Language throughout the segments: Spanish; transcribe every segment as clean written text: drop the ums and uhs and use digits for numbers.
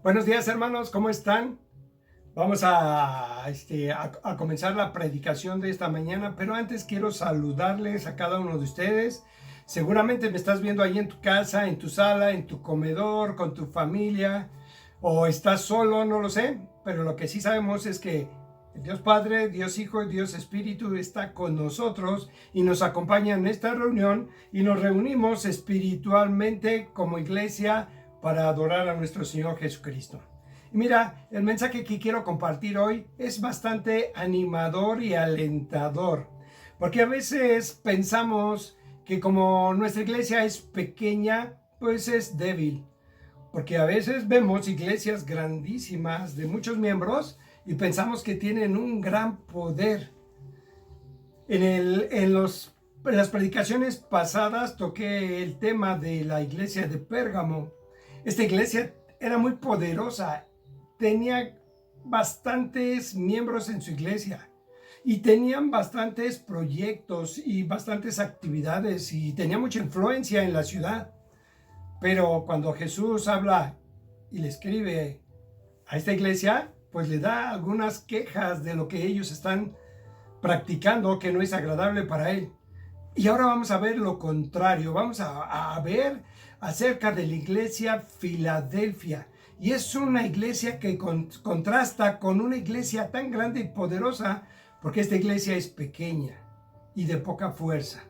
Buenos días, hermanos, ¿cómo están? Vamos a comenzar la predicación de esta mañana, pero antes quiero saludarles a cada uno de ustedes. Seguramente me estás viendo ahí en tu casa, en tu sala, en tu comedor, con tu familia, o estás solo, no lo sé, pero lo que sí sabemos es que Dios Padre, Dios Hijo y Dios Espíritu está con nosotros y nos acompaña en esta reunión y nos reunimos espiritualmente como iglesia para adorar a nuestro Señor Jesucristo. Y mira, el mensaje que quiero compartir hoy es bastante animador y alentador, porque a veces pensamos que como nuestra iglesia es pequeña, pues es débil, porque a veces vemos iglesias grandísimas de muchos miembros y pensamos que tienen un gran poder. En las predicaciones pasadas toqué el tema de la iglesia de Pérgamo. Esta iglesia era muy poderosa, tenía bastantes miembros en su iglesia y tenían bastantes proyectos y bastantes actividades y tenía mucha influencia en la ciudad. Pero cuando Jesús habla y le escribe a esta iglesia, pues le da algunas quejas de lo que ellos están practicando que no es agradable para él. Y ahora vamos a ver lo contrario, vamos a ver acerca de la iglesia Filadelfia. Y es una iglesia que contrasta con una iglesia tan grande y poderosa, porque esta iglesia es pequeña y de poca fuerza.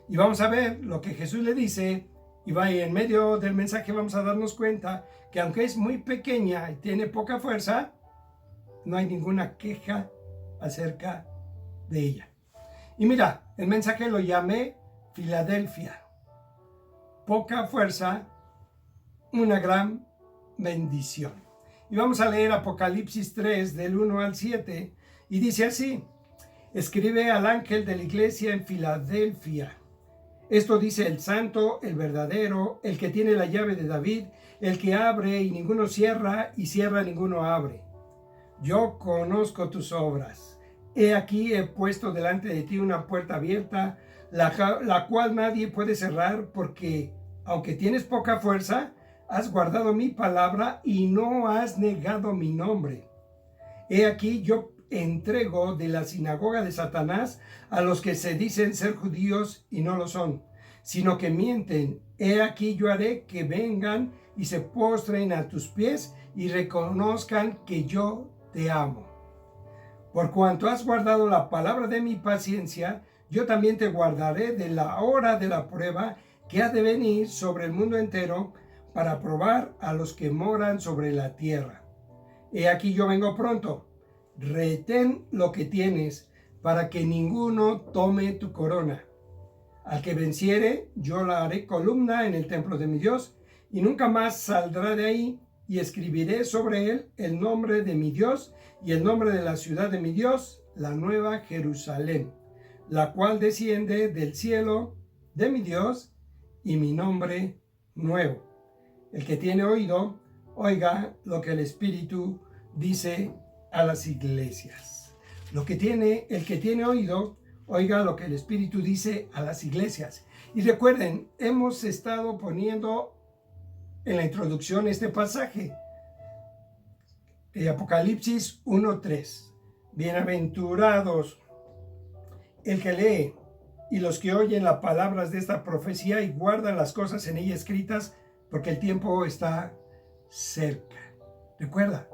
Y vamos a ver lo que Jesús le dice, y va en medio del mensaje vamos a darnos cuenta que aunque es muy pequeña y tiene poca fuerza, no hay ninguna queja acerca de ella. Y mira, el mensaje lo llamé Filadelfia. Poca fuerza, una gran bendición. Y vamos a leer Apocalipsis 3 del 1 al 7 y dice así: escribe al ángel de la iglesia en Filadelfia. Esto dice el santo, el verdadero, el que tiene la llave de David, el que abre y ninguno cierra, y cierra ninguno abre. Yo conozco tus obras. He aquí he puesto delante de ti una puerta abierta, la cual nadie puede cerrar, porque aunque tienes poca fuerza, has guardado mi palabra y no has negado mi nombre. He aquí yo entrego de la sinagoga de Satanás a los que se dicen ser judíos y no lo son, sino que mienten. He aquí yo haré que vengan y se postren a tus pies y reconozcan que yo te amo. Por cuanto has guardado la palabra de mi paciencia, yo también te guardaré de la hora de la prueba que ha de venir sobre el mundo entero para probar a los que moran sobre la tierra. He aquí yo vengo pronto. Retén lo que tienes, para que ninguno tome tu corona. Al que venciere, yo la haré columna en el templo de mi Dios, y nunca más saldrá de ahí, y escribiré sobre él el nombre de mi Dios y el nombre de la ciudad de mi Dios, la nueva Jerusalén, la cual desciende del cielo de mi Dios, y mi nombre nuevo. El que tiene oído, oiga lo que el Espíritu dice a las iglesias. El que tiene oído, oiga lo que el Espíritu dice a las iglesias. Y recuerden, hemos estado poniendo en la introducción este pasaje, Apocalipsis 1:3. Bienaventurados el que lee y los que oyen las palabras de esta profecía y guardan las cosas en ella escritas, porque el tiempo está cerca. Recuerda,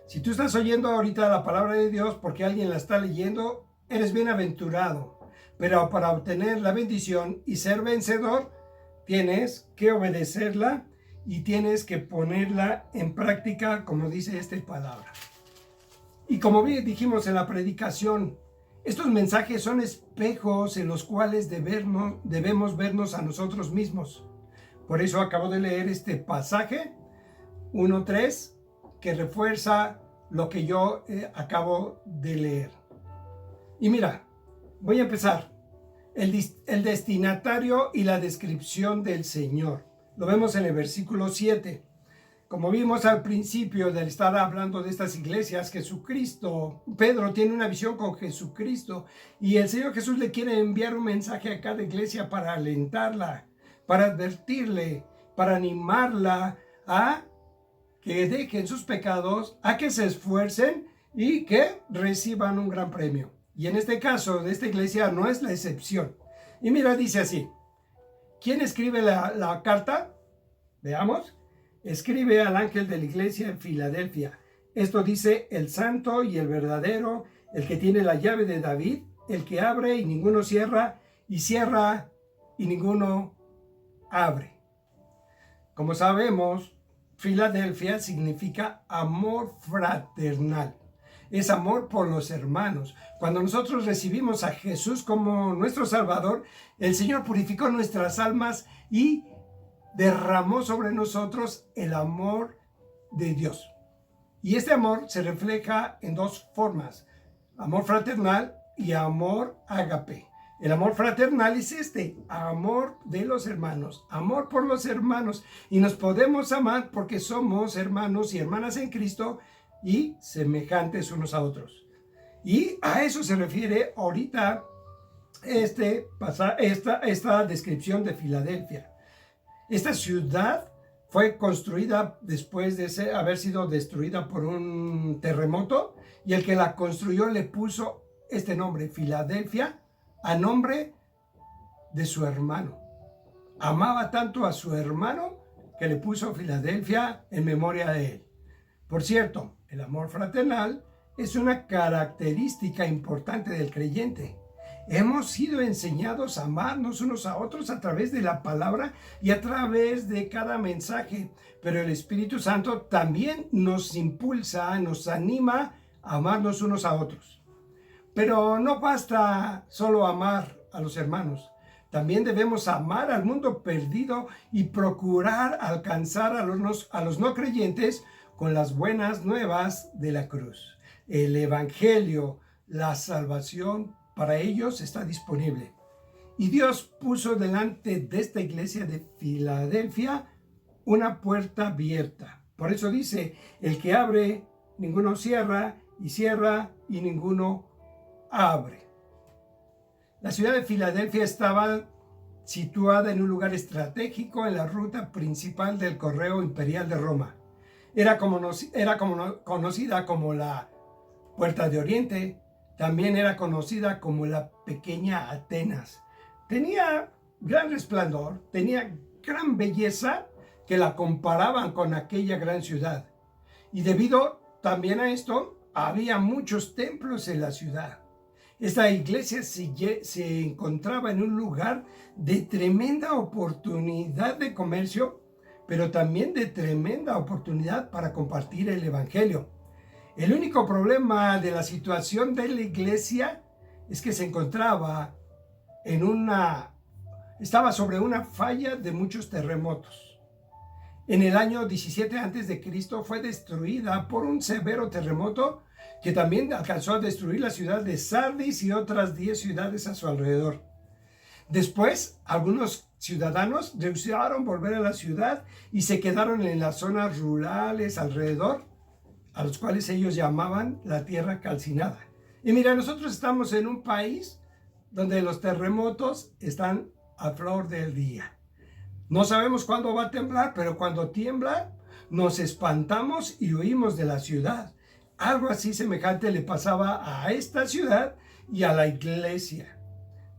si tú estás oyendo ahorita la palabra de Dios porque alguien la está leyendo, eres bienaventurado. Pero para obtener la bendición y ser vencedor, tienes que obedecerla y tienes que ponerla en práctica, como dice esta palabra. Y como dijimos en la predicación, estos mensajes son espejos en los cuales debemos vernos a nosotros mismos. Por eso acabo de leer este pasaje 1:3, que refuerza lo que yo acabo de leer. Y mira, voy a empezar. El destinatario y la descripción del Señor. Lo vemos en el versículo 7. Como vimos al principio de estar hablando de estas iglesias, Pedro tiene una visión con Jesucristo y el Señor Jesús le quiere enviar un mensaje a cada iglesia para alentarla, para advertirle, para animarla a que dejen sus pecados, a que se esfuercen y que reciban un gran premio. Y en este caso de esta iglesia no es la excepción. Y mira, dice así. ¿Quién escribe la carta? Veamos. Escribe al ángel de la iglesia en Filadelfia. Esto dice el santo y el verdadero, el que tiene la llave de David, el que abre y ninguno cierra, y cierra y ninguno abre. Como sabemos, Filadelfia significa amor fraternal. Es amor por los hermanos. Cuando nosotros recibimos a Jesús como nuestro Salvador, el Señor purificó nuestras almas y derramó sobre nosotros el amor de Dios. Y este amor se refleja en dos formas: amor fraternal y amor ágape. El amor fraternal es amor de los hermanos, amor por los hermanos. Y nos podemos amar porque somos hermanos y hermanas en Cristo y semejantes unos a otros. Y a eso se refiere ahorita esta descripción de Filadelfia. Esta ciudad fue construida después de haber sido destruida por un terremoto, y el que la construyó le puso este nombre, Filadelfia, a nombre de su hermano. Amaba tanto a su hermano que le puso Filadelfia en memoria de él. Por cierto, el amor fraternal es una característica importante del creyente. Hemos sido enseñados a amarnos unos a otros a través de la palabra y a través de cada mensaje, pero el Espíritu Santo también nos impulsa, nos anima a amarnos unos a otros. Pero no basta solo amar a los hermanos. También debemos amar al mundo perdido y procurar alcanzar a los no creyentes con las buenas nuevas de la cruz. El Evangelio, la salvación para ellos está disponible. Y Dios puso delante de esta iglesia de Filadelfia una puerta abierta. Por eso dice, el que abre, ninguno cierra, y cierra, y ninguno abre. La ciudad de Filadelfia estaba situada en un lugar estratégico en la ruta principal del correo imperial de Roma. Era conocida como la Puerta de Oriente. También era conocida como la Pequeña Atenas. Tenía gran resplandor, tenía gran belleza, que la comparaban con aquella gran ciudad. Y debido también a esto, había muchos templos en la ciudad. Esta iglesia se encontraba en un lugar de tremenda oportunidad de comercio, pero también de tremenda oportunidad para compartir el Evangelio. El único problema de la situación de la iglesia es que se encontraba estaba sobre una falla de muchos terremotos. En el año 17 a.C. fue destruida por un severo terremoto que también alcanzó a destruir la ciudad de Sardis y otras 10 ciudades a su alrededor. Después, algunos ciudadanos rehusaron volver a la ciudad y se quedaron en las zonas rurales alrededor, a los cuales ellos llamaban la tierra calcinada. Y mira, nosotros estamos en un país donde los terremotos están a flor del día. No sabemos cuándo va a temblar, pero cuando tiembla, nos espantamos y huimos de la ciudad. Algo así semejante le pasaba a esta ciudad y a la iglesia.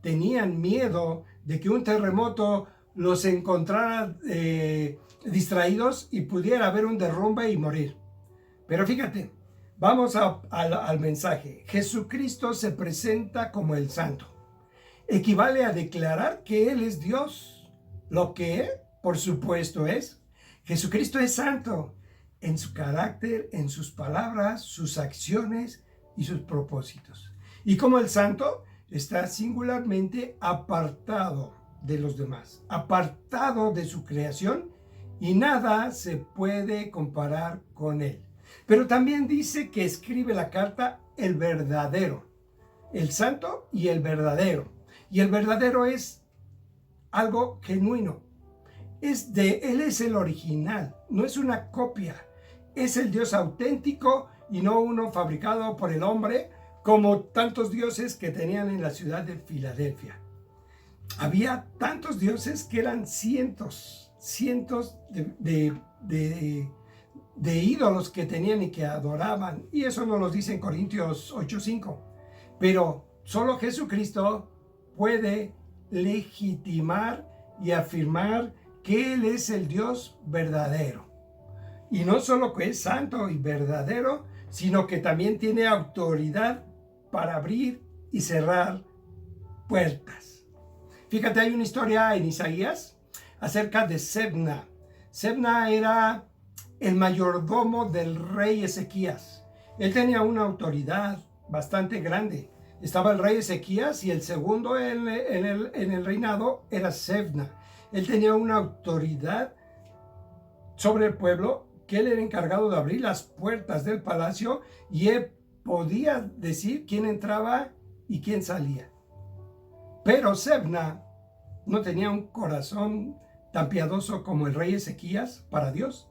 Tenían miedo de que un terremoto los encontrara distraídos y pudiera haber un derrumbe y morir. Pero fíjate, vamos al mensaje. Jesucristo se presenta como el Santo. Equivale a declarar que Él es Dios, lo que, por supuesto, es. Jesucristo es santo en su carácter, en sus palabras, sus acciones y sus propósitos. Y como el santo, está singularmente apartado de los demás, apartado de su creación, y nada se puede comparar con Él. Pero también dice que escribe la carta el verdadero, el santo y el verdadero. Y el verdadero es algo genuino. Él es el original, no es una copia. Es el Dios auténtico y no uno fabricado por el hombre, como tantos dioses que tenían en la ciudad de Filadelfia. Había tantos dioses que eran cientos de ídolos que tenían y que adoraban. Y eso nos lo dice en Corintios 8:5. Pero solo Jesucristo puede legitimar y afirmar que Él es el Dios verdadero. Y no solo que es santo y verdadero, sino que también tiene autoridad para abrir y cerrar puertas. Fíjate, hay una historia en Isaías acerca de Sebna. Sebna era el mayordomo del rey Ezequías. Él tenía una autoridad bastante grande. Estaba el rey Ezequías y el segundo en el reinado era Sebna. Él tenía una autoridad sobre el pueblo, que él era encargado de abrir las puertas del palacio y él podía decir quién entraba y quién salía. Pero Sebna no tenía un corazón tan piadoso como el rey Ezequías para Dios.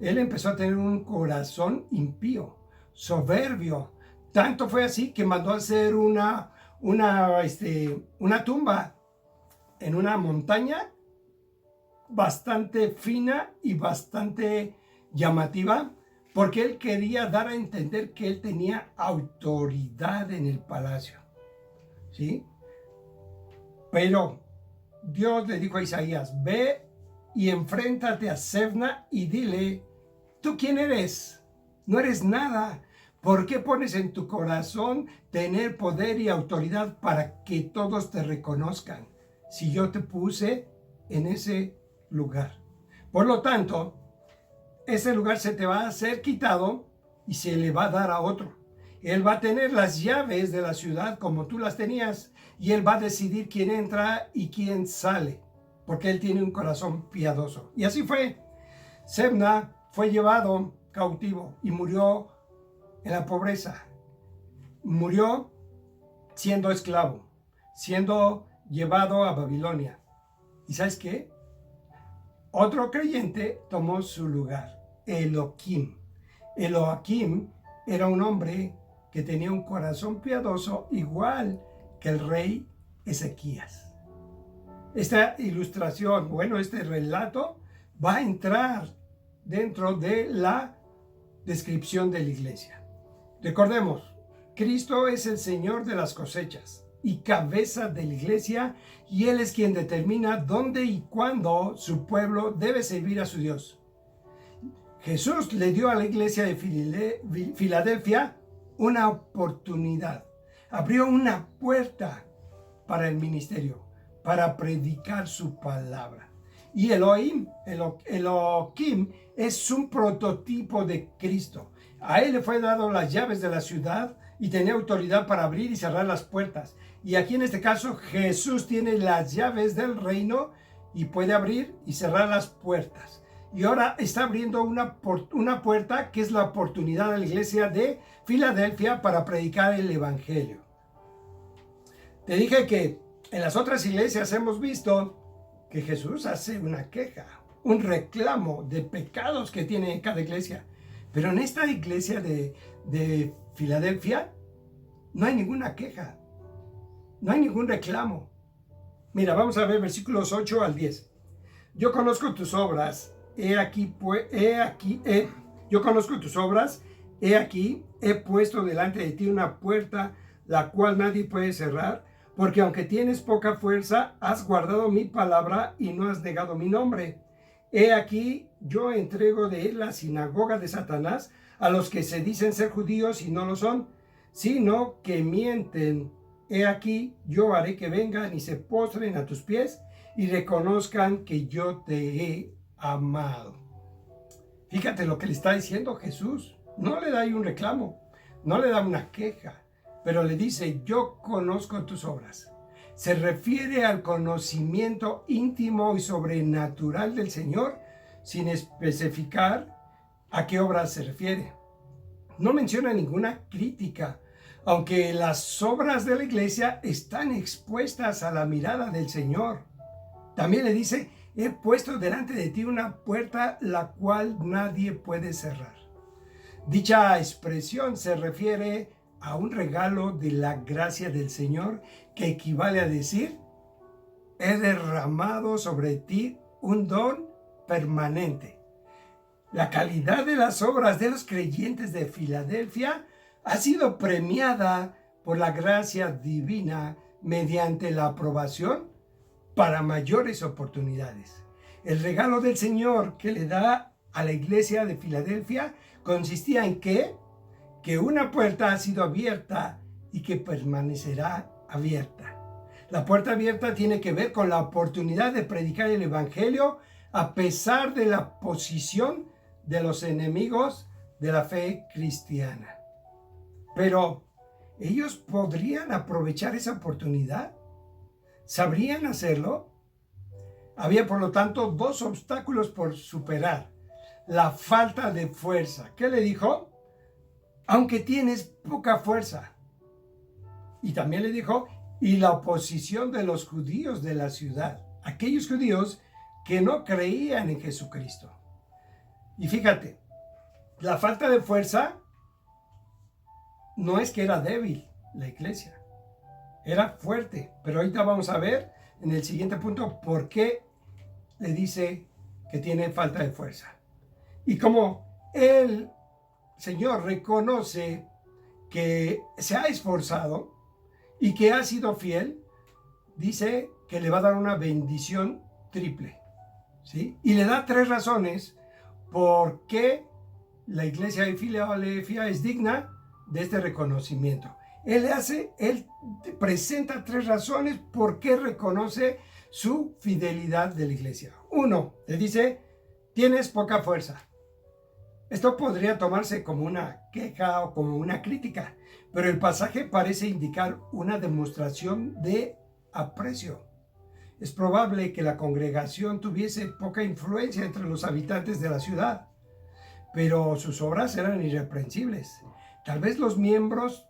Él empezó a tener un corazón impío, soberbio. Tanto fue así que mandó a hacer una tumba en una montaña bastante fina y bastante llamativa, porque él quería dar a entender que él tenía autoridad en el palacio, ¿sí? Pero Dios le dijo a Isaías: ve y enfréntate a Sebna y dile: ¿tú quién eres? No eres nada. ¿Por qué pones en tu corazón tener poder y autoridad para que todos te reconozcan si yo te puse en ese lugar? Por lo tanto, ese lugar se te va a ser quitado y se le va a dar a otro. Él va a tener las llaves de la ciudad como tú las tenías, y él va a decidir quién entra y quién sale, porque él tiene un corazón piadoso. Y así fue. Sebna fue llevado cautivo y murió en la pobreza. Murió siendo esclavo, siendo llevado a Babilonia. ¿Y sabes qué? Otro creyente tomó su lugar, Elohim. Elohim era un hombre que tenía un corazón piadoso igual que el rey Ezequías. Esta ilustración, este relato va a entrar dentro de la descripción de la iglesia. Recordemos, Cristo es el Señor de las cosechas y cabeza de la iglesia, y Él es quien determina dónde y cuándo su pueblo debe servir a su Dios. Jesús le dio a la iglesia de Filadelfia una oportunidad. Abrió una puerta para el ministerio, para predicar su palabra. Y Elohim es un prototipo de Cristo. A él le fue dado las llaves de la ciudad y tenía autoridad para abrir y cerrar las puertas. Y aquí en este caso Jesús tiene las llaves del reino y puede abrir y cerrar las puertas. Y ahora está abriendo una puerta que es la oportunidad de la iglesia de Filadelfia para predicar el evangelio. Te dije que en las otras iglesias hemos visto que Jesús hace una queja, un reclamo de pecados que tiene cada iglesia. Pero en esta iglesia de Filadelfia no hay ninguna queja, no hay ningún reclamo. Mira, vamos a ver versículos 8 al 10. Yo conozco tus obras, yo conozco tus obras, he aquí, he puesto delante de ti una puerta, la cual nadie puede cerrar, porque aunque tienes poca fuerza, has guardado mi palabra y no has negado mi nombre. He aquí, yo entrego de él la sinagoga de Satanás a los que se dicen ser judíos y no lo son, sino que mienten. He aquí, yo haré que vengan y se postren a tus pies y reconozcan que yo te he amado. Fíjate lo que le está diciendo Jesús. No le da ahí un reclamo, no le da una queja, pero le dice: yo conozco tus obras. Se refiere al conocimiento íntimo y sobrenatural del Señor, sin especificar a qué obras se refiere. No menciona ninguna crítica, aunque las obras de la iglesia están expuestas a la mirada del Señor. También le dice: he puesto delante de ti una puerta la cual nadie puede cerrar. Dicha expresión se refiere a un regalo de la gracia del Señor, que equivale a decir: he derramado sobre ti un don permanente. La calidad de las obras de los creyentes de Filadelfia ha sido premiada por la gracia divina mediante la aprobación para mayores oportunidades. El regalo del Señor que le da a la iglesia de Filadelfia consistía en que una puerta ha sido abierta y que permanecerá abierta. La puerta abierta tiene que ver con la oportunidad de predicar el evangelio a pesar de la posición de los enemigos de la fe cristiana. Pero, ¿ellos podrían aprovechar esa oportunidad? ¿Sabrían hacerlo? Había, por lo tanto, dos obstáculos por superar. La falta de fuerza. ¿Qué le dijo? Aunque tienes poca fuerza. Y también le dijo, y la oposición de los judíos de la ciudad. Aquellos judíos que no creían en Jesucristo. Y fíjate, la falta de fuerza no es que era débil la iglesia, era fuerte. Pero ahorita vamos a ver en el siguiente punto por qué le dice que tiene falta de fuerza. Y como el Señor reconoce que se ha esforzado y que ha sido fiel, dice que le va a dar una bendición triple, ¿sí? Y le da 3 razones por qué la iglesia de Filadelfia es digna de este reconocimiento. Él presenta 3 razones por qué reconoce su fidelidad de la iglesia. 1, le dice, tienes poca fuerza. Esto podría tomarse como una queja o como una crítica, pero el pasaje parece indicar una demostración de aprecio. Es probable que la congregación tuviese poca influencia entre los habitantes de la ciudad, pero sus obras eran irreprensibles. Tal vez los miembros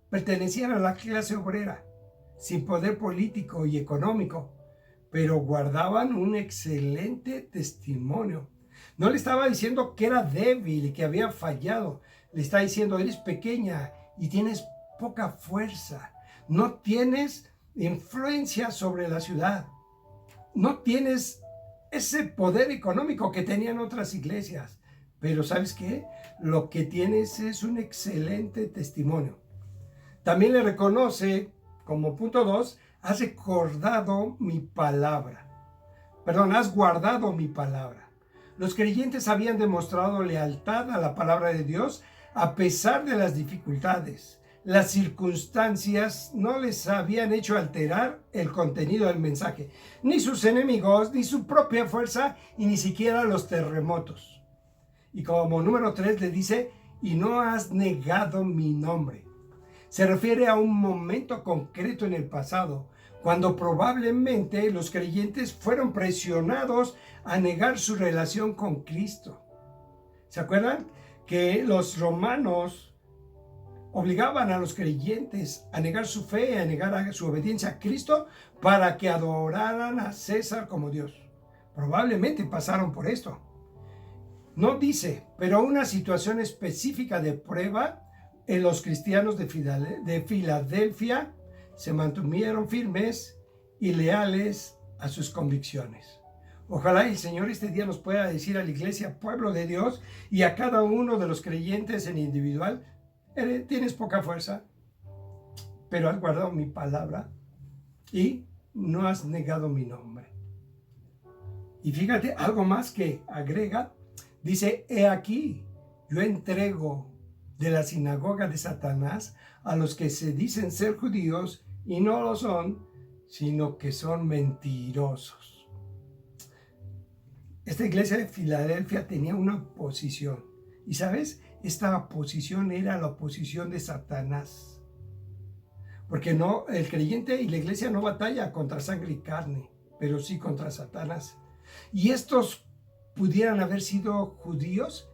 pertenecían a la clase obrera, sin poder político y económico, pero guardaban un excelente testimonio. No le estaba diciendo que era débil y que había fallado. Le está diciendo, eres pequeña y tienes poca fuerza. No tienes influencia sobre la ciudad. No tienes ese poder económico que tenían otras iglesias. Pero ¿sabes qué? Lo que tienes es un excelente testimonio. También le reconoce, como punto 2, has recordado mi palabra. Has guardado mi palabra. Los creyentes habían demostrado lealtad a la palabra de Dios a pesar de las dificultades. Las circunstancias no les habían hecho alterar el contenido del mensaje, ni sus enemigos, ni su propia fuerza, y ni siquiera los terremotos. Y como número 3 le dice, y no has negado mi nombre. Se refiere a un momento concreto en el pasado, cuando probablemente los creyentes fueron presionados a negar su relación con Cristo. ¿Se acuerdan? Que los romanos obligaban a los creyentes a negar su fe, a negar su obediencia a Cristo para que adoraran a César como Dios. Probablemente pasaron por esto. No dice, pero una situación específica de prueba en los cristianos de Filadelfia se mantuvieron firmes y leales a sus convicciones. Ojalá el Señor este día nos pueda decir a la iglesia, pueblo de Dios, y a cada uno de los creyentes en individual, tienes poca fuerza, pero has guardado mi palabra y no has negado mi nombre. Y fíjate, algo más que agrega, dice, he aquí, yo entrego de la sinagoga de Satanás a los que se dicen ser judíos y no lo son, sino que son mentirosos. Esta iglesia de Filadelfia tenía una oposición. Y ¿sabes? Esta oposición era la oposición de Satanás. Porque no, el creyente y la iglesia no batalla contra sangre y carne, pero sí contra Satanás. Y estos pudieran haber sido judíos,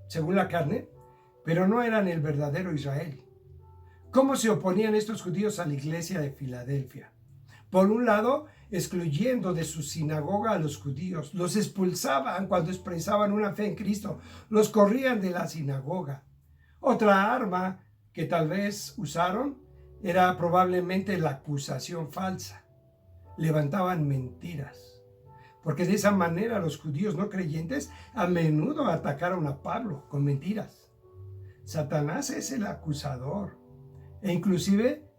según la carne, pero no eran el verdadero Israel. ¿Cómo se oponían estos judíos a la iglesia de Filadelfia? Por un lado, excluyendo de su sinagoga a los judíos, los expulsaban cuando expresaban una fe en Cristo, los corrían de la sinagoga. Otra arma que tal vez usaron era probablemente la acusación falsa. Levantaban mentiras. porque de esa manera los judíos no creyentes a menudo atacaron a Pablo con mentiras. Satanás es el acusador e inclusive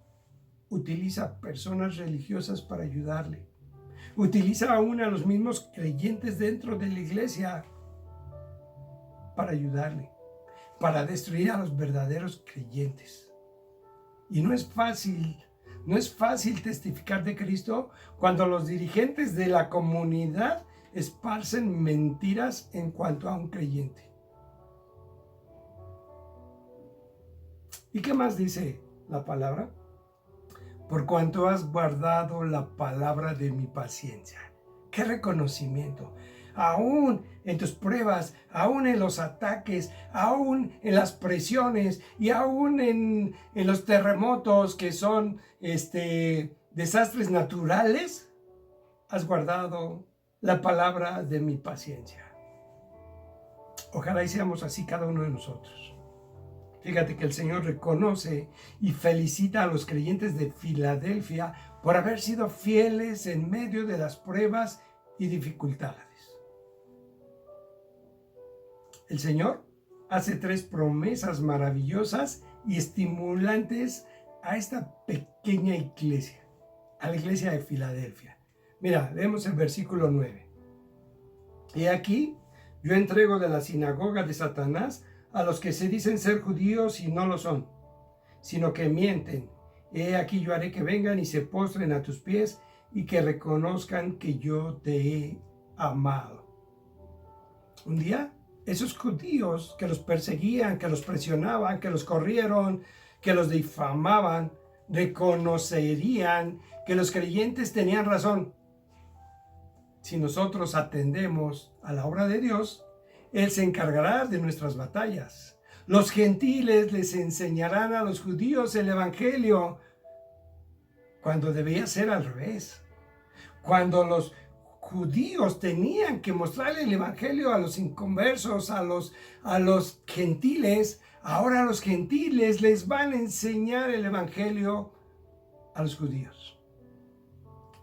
utiliza personas religiosas para ayudarle. Utiliza aún a los mismos creyentes dentro de la iglesia para ayudarle, para destruir a los verdaderos creyentes. Y no es fácil testificar de Cristo cuando los dirigentes de la comunidad esparcen mentiras en cuanto a un creyente. ¿Y qué más dice la palabra? Por cuanto has guardado la palabra de mi paciencia. ¡Qué reconocimiento! Aún en tus pruebas, aún en los ataques, aún en las presiones y aún en los terremotos que son desastres naturales, has guardado la palabra de mi paciencia. Ojalá y seamos así cada uno de nosotros. Fíjate que el Señor reconoce y felicita a los creyentes de Filadelfia por haber sido fieles en medio de las pruebas y dificultades. El Señor hace 3 promesas maravillosas y estimulantes a esta pequeña iglesia, a la iglesia de Filadelfia. Mira, leemos el versículo 9. Y aquí yo entrego de la sinagoga de Satanás a los que se dicen ser judíos y no lo son, sino que mienten. He aquí yo haré que vengan y se postren a tus pies y que reconozcan que yo te he amado. Un día, esos judíos que los perseguían, que los presionaban, que los corrieron, que los difamaban, reconocerían que los creyentes tenían razón. Si nosotros atendemos a la obra de Dios, Él se encargará de nuestras batallas. Los gentiles les enseñarán a los judíos el evangelio, cuando debía ser al revés. Cuando los judíos tenían que mostrarle el evangelio a los inconversos, a los gentiles, ahora los gentiles les van a enseñar el evangelio a los judíos.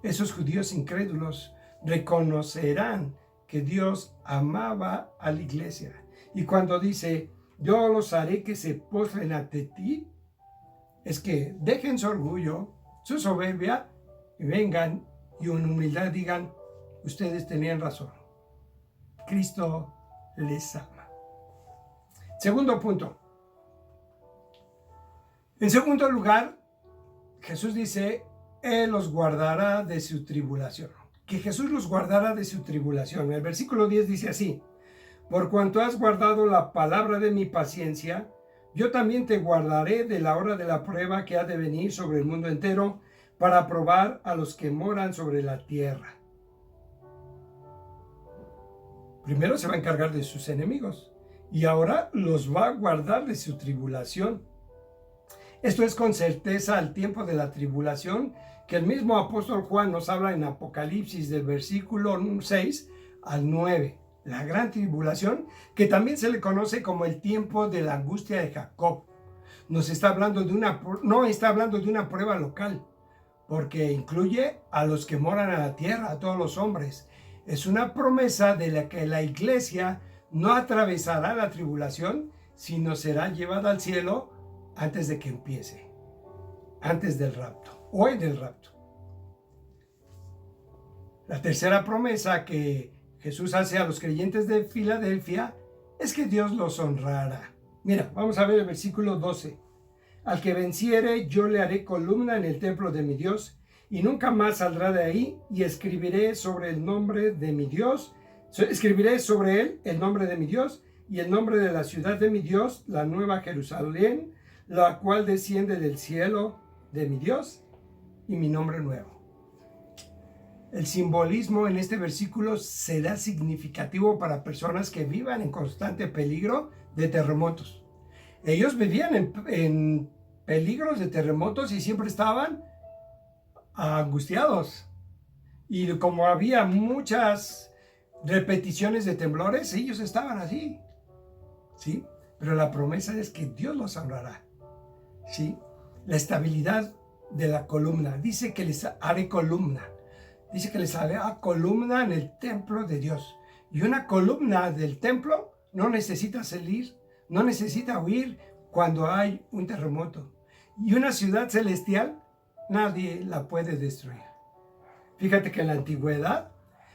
Esos judíos incrédulos reconocerán que Dios amaba a la iglesia. Y cuando dice, yo los haré que se postren ante ti, es que dejen su orgullo, su soberbia, y vengan y en humildad digan, ustedes tenían razón. Cristo les ama. Segundo punto. En segundo lugar, Jesús dice, Él los guardará de su tribulación. Que Jesús los guardará de su tribulación. El versículo 10 dice así, por cuanto has guardado la palabra de mi paciencia, yo también te guardaré de la hora de la prueba que ha de venir sobre el mundo entero para probar a los que moran sobre la tierra. Primero se va a encargar de sus enemigos y ahora los va a guardar de su tribulación. Esto es con certeza al tiempo de la tribulación que el mismo apóstol Juan nos habla en Apocalipsis del versículo 6 al 9. La gran tribulación, que también se le conoce como el tiempo de la angustia de Jacob. No está hablando de una prueba local, porque incluye a los que moran a la tierra, a todos los hombres. Es una promesa de la que la iglesia no atravesará la tribulación, sino será llevada al cielo antes de que empiece, antes del rapto o en el rapto. La tercera promesa que Jesús hace a los creyentes de Filadelfia es que Dios los honrará. Mira, vamos a ver el versículo 12. Al que venciere, yo le haré columna en el templo de mi Dios, y nunca más saldrá de ahí, y escribiré sobre el nombre de mi Dios, escribiré sobre él el nombre de mi Dios, y el nombre de la ciudad de mi Dios, la nueva Jerusalén, la cual desciende del cielo de mi Dios, y mi nombre nuevo. El simbolismo en este versículo será significativo para personas que vivan en constante peligro de terremotos. Ellos vivían en peligros de terremotos y siempre estaban angustiados. Y como había muchas repeticiones de temblores, ellos estaban así. ¿Sí? Pero la promesa es que Dios los honrará. ¿Sí? La estabilidad de la columna. Dice que les haré columna. Dice que les hará columna en el templo de Dios. Y una columna del templo no necesita salir, no necesita huir cuando hay un terremoto. Y una ciudad celestial, nadie la puede destruir. Fíjate que en la antigüedad,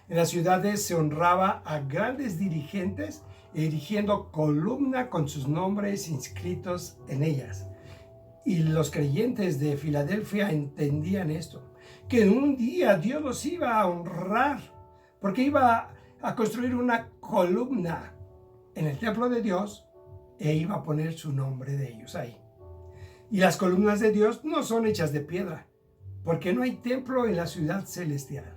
en las ciudades se honraba a grandes dirigentes, erigiendo columna con sus nombres inscritos en ellas. Y los creyentes de Filadelfia entendían esto, que un día Dios los iba a honrar, porque iba a construir una columna en el templo de Dios e iba a poner su nombre de ellos ahí. Y las columnas de Dios no son hechas de piedra, porque no hay templo en la ciudad celestial.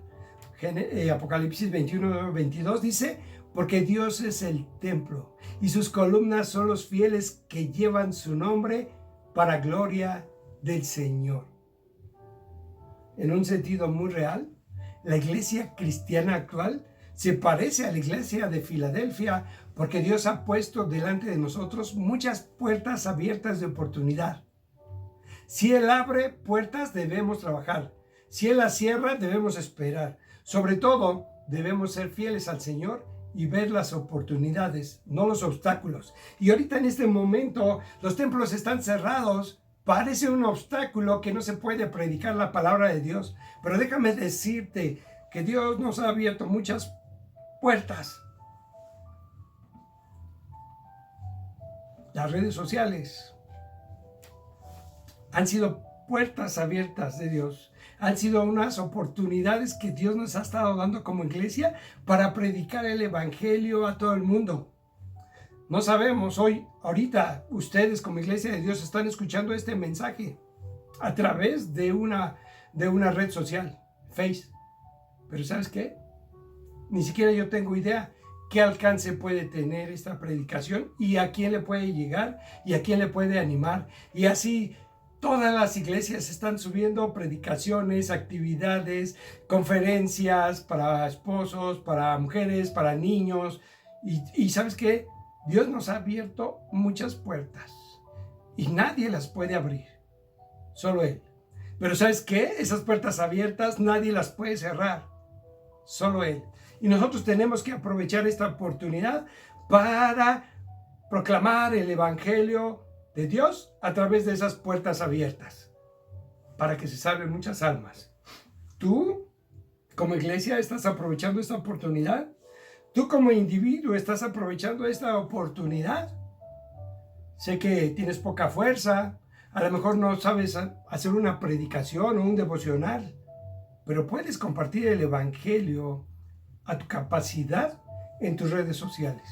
Apocalipsis 21-22 dice, porque Dios es el templo y sus columnas son los fieles que llevan su nombre para gloria del Señor. En un sentido muy real, la iglesia cristiana actual se parece a la iglesia de Filadelfia porque Dios ha puesto delante de nosotros muchas puertas abiertas de oportunidad. Si Él abre puertas, debemos trabajar. Si Él las cierra, debemos esperar. Sobre todo, debemos ser fieles al Señor y ver las oportunidades, no los obstáculos. Y ahorita en este momento, los templos están cerrados. Parece un obstáculo que no se puede predicar la palabra de Dios. Pero déjame decirte que Dios nos ha abierto muchas puertas. Las redes sociales han sido puertas abiertas de Dios. Han sido unas oportunidades que Dios nos ha estado dando como iglesia para predicar el evangelio a todo el mundo. No sabemos, ahorita ustedes como iglesia de Dios están escuchando este mensaje a través de una red social, Face. Pero ¿sabes qué? Ni siquiera yo tengo idea qué alcance puede tener esta predicación y a quién le puede llegar y a quién le puede animar. Y así todas las iglesias están subiendo predicaciones, actividades, conferencias para esposos, para mujeres, para niños. Y ¿sabes qué? Dios nos ha abierto muchas puertas y nadie las puede abrir, solo Él. Pero ¿sabes qué? Esas puertas abiertas nadie las puede cerrar, solo Él. Y nosotros tenemos que aprovechar esta oportunidad para proclamar el evangelio de Dios a través de esas puertas abiertas, para que se salven muchas almas. Tú, como iglesia, estás aprovechando esta oportunidad. Tú como individuo estás aprovechando esta oportunidad. Sé que tienes poca fuerza, a lo mejor no sabes hacer una predicación o un devocional, pero puedes compartir el evangelio a tu capacidad en tus redes sociales.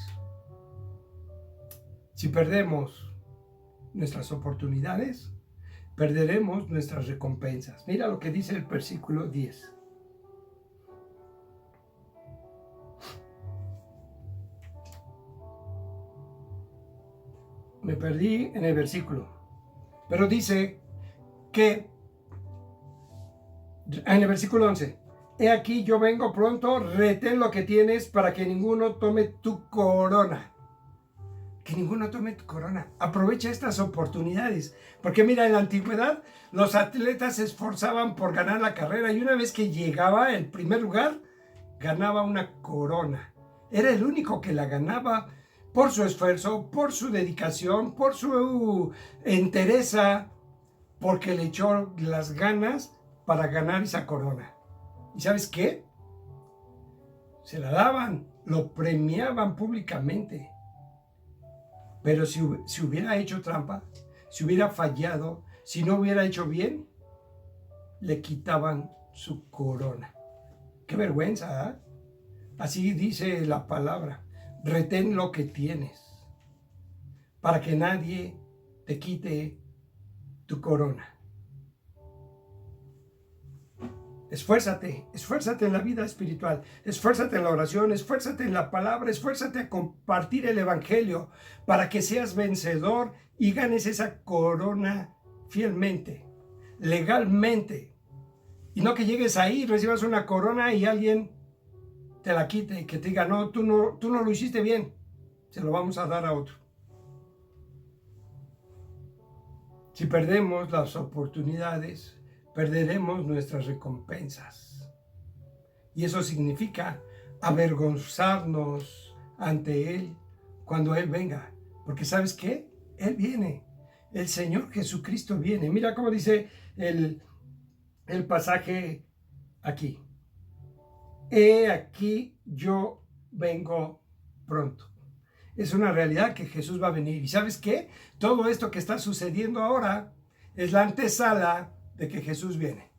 Si perdemos nuestras oportunidades, perderemos nuestras recompensas. Mira lo que dice el versículo 10. Me perdí en el versículo, pero dice que en el versículo 11, he aquí yo vengo pronto, retén lo que tienes para que ninguno tome tu corona. Que ninguno tome tu corona. Aprovecha estas oportunidades, porque mira, en la antigüedad los atletas se esforzaban por ganar la carrera y una vez que llegaba el primer lugar, ganaba una corona. Era el único que la ganaba por su esfuerzo, por su dedicación, por su entereza, porque le echó las ganas para ganar esa corona. ¿Y sabes qué? Se la daban, lo premiaban públicamente. Pero si hubiera hecho trampa, si hubiera fallado, si no hubiera hecho bien, le quitaban su corona. ¡Qué vergüenza! ¿Eh? Así dice la palabra. Retén lo que tienes para que nadie te quite tu corona. Esfuérzate en la vida espiritual, esfuérzate en la oración, esfuérzate en la palabra, esfuérzate a compartir el evangelio para que seas vencedor y ganes esa corona fielmente, legalmente. Y no que llegues ahí, recibas una corona y alguien te la quite y que te diga, no, tú no lo hiciste bien, se lo vamos a dar a otro. Si perdemos las oportunidades, perderemos nuestras recompensas. Y eso significa avergonzarnos ante Él cuando Él venga. Porque ¿sabes qué? Él viene. El Señor Jesucristo viene. Mira cómo dice el pasaje aquí. He aquí yo vengo pronto. Es una realidad que Jesús va a venir. ¿Y sabes qué? Todo esto que está sucediendo ahora es la antesala de que Jesús viene.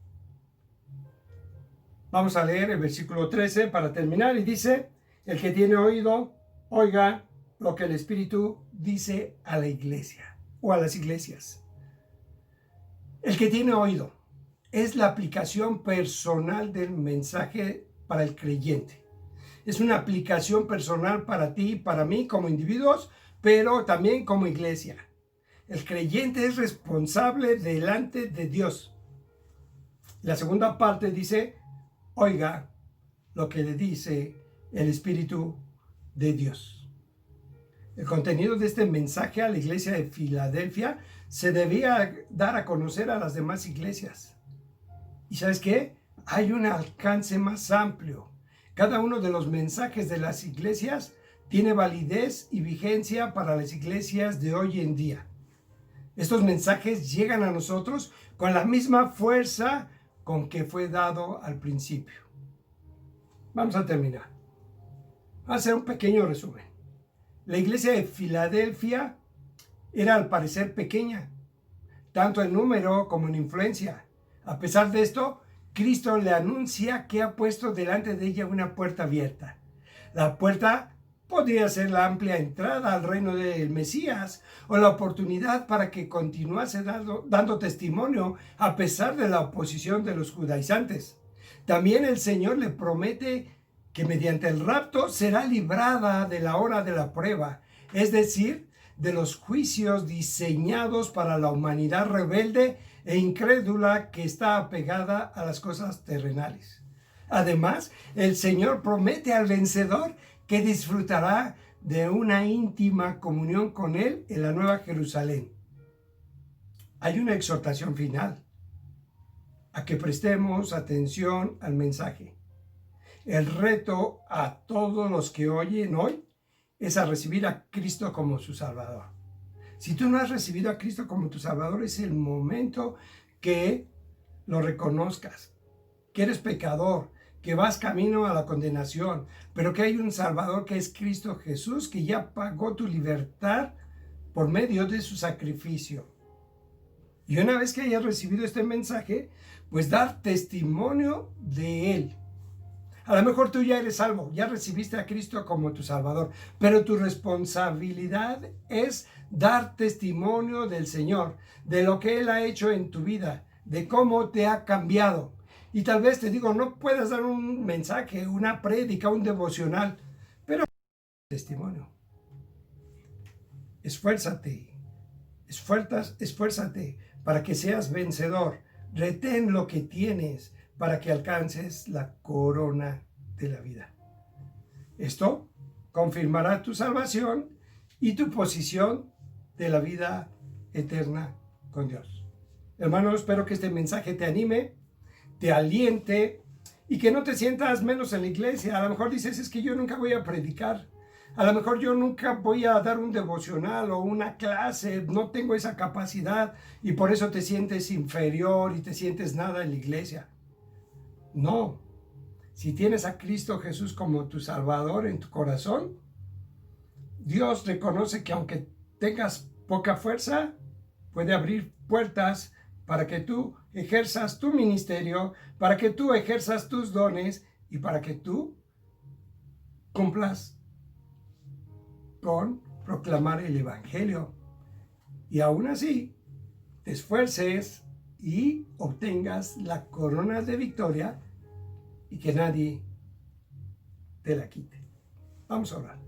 Vamos a leer el versículo 13 para terminar y dice, el que tiene oído, oiga lo que el Espíritu dice a la iglesia o a las iglesias. El que tiene oído es la aplicación personal del mensaje para el creyente. Es una aplicación personal para ti y para mí como individuos, pero también como iglesia. El creyente es responsable delante de Dios. La segunda parte dice, oiga lo que le dice el Espíritu de Dios. El contenido de este mensaje a la iglesia de Filadelfia se debía dar a conocer a las demás iglesias. ¿Y sabes qué? Hay un alcance más amplio. Cada uno de los mensajes de las iglesias tiene validez y vigencia para las iglesias de hoy en día. Estos mensajes llegan a nosotros con la misma fuerza con que fue dado al principio. Vamos a terminar. Vamos a hacer un pequeño resumen. La iglesia de Filadelfia era al parecer pequeña, tanto en número como en influencia. A pesar de esto, Cristo le anuncia que ha puesto delante de ella una puerta abierta. La puerta podría ser la amplia entrada al reino del Mesías o la oportunidad para que continuase dando testimonio a pesar de la oposición de los judaizantes. También el Señor le promete que mediante el rapto será librada de la hora de la prueba, es decir, de los juicios diseñados para la humanidad rebelde e incrédula que está apegada a las cosas terrenales. Además, el Señor promete al vencedor que disfrutará de una íntima comunión con Él en la Nueva Jerusalén. Hay una exhortación final a que prestemos atención al mensaje. El reto a todos los que oyen hoy es a recibir a Cristo como su Salvador. Si tú no has recibido a Cristo como tu Salvador, es el momento que lo reconozcas, que eres pecador, que vas camino a la condenación, pero que hay un Salvador que es Cristo Jesús, que ya pagó tu libertad por medio de su sacrificio. Y una vez que hayas recibido este mensaje, pues dar testimonio de Él. A lo mejor tú ya eres salvo, ya recibiste a Cristo como tu Salvador, pero tu responsabilidad es dar testimonio del Señor, de lo que Él ha hecho en tu vida, de cómo te ha cambiado. Y tal vez te digo, no puedas dar un mensaje, una prédica, un devocional, pero testimonio. Esfuérzate, esfuérzate para que seas vencedor. Retén lo que tienes para que alcances la corona de la vida. Esto confirmará tu salvación y tu posición de la vida eterna con Dios. Hermano, espero que este mensaje te anime, te aliente y que no te sientas menos en la iglesia. A lo mejor dices, es que yo nunca voy a predicar. A lo mejor yo nunca voy a dar un devocional o una clase, no tengo esa capacidad y por eso te sientes inferior y te sientes nada en la iglesia. No, si tienes a Cristo Jesús como tu Salvador en tu corazón, Dios reconoce que aunque tengas poca fuerza, puede abrir puertas para que tú ejerzas tu ministerio, para que tú ejerzas tus dones y para que tú cumplas con proclamar el Evangelio. Y aún así, te esfuerces y obtengas la corona de victoria y que nadie te la quite. Vamos a orar.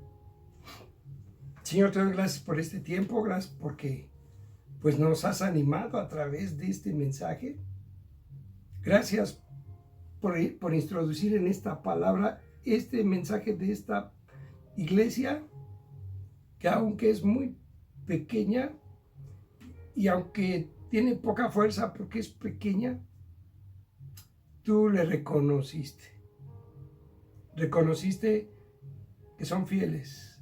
Señor, te doy gracias por este tiempo, gracias porque pues nos has animado a través de este mensaje. Gracias por introducir en esta palabra este mensaje de esta iglesia, que aunque es muy pequeña y aunque tiene poca fuerza porque es pequeña, tú le reconociste. reconociste que son fieles,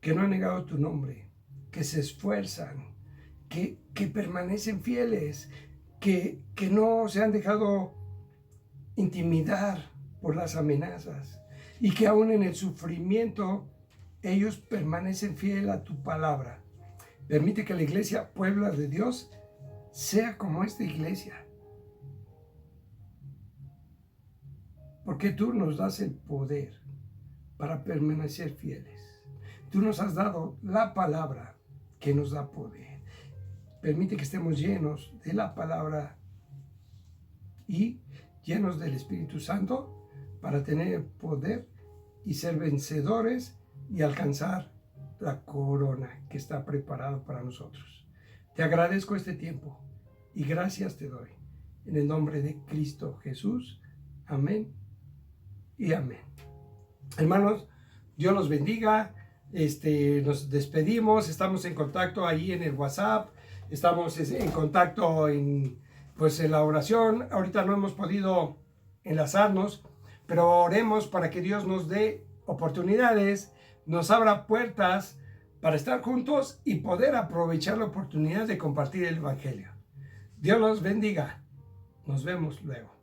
que no han negado tu nombre, que se esfuerzan, que permanecen fieles, que no se han dejado intimidar por las amenazas y que aún en el sufrimiento ellos permanecen fieles a tu palabra. Permite que la iglesia Puebla de Dios sea como esta iglesia, porque tú nos das el poder para permanecer fieles. Tú nos has dado la palabra que nos da poder. Permite que estemos llenos de la palabra y llenos del Espíritu Santo para tener poder y ser vencedores y alcanzar la corona que está preparada para nosotros. Te agradezco este tiempo y gracias te doy. En el nombre de Cristo Jesús. Amén y amén. Hermanos, Dios los bendiga. Nos despedimos. Estamos en contacto ahí en el WhatsApp. Estamos en contacto en la oración. Ahorita no hemos podido enlazarnos, pero oremos para que Dios nos dé oportunidades, nos abra puertas para estar juntos y poder aprovechar la oportunidad de compartir el Evangelio. Dios los bendiga. Nos vemos luego.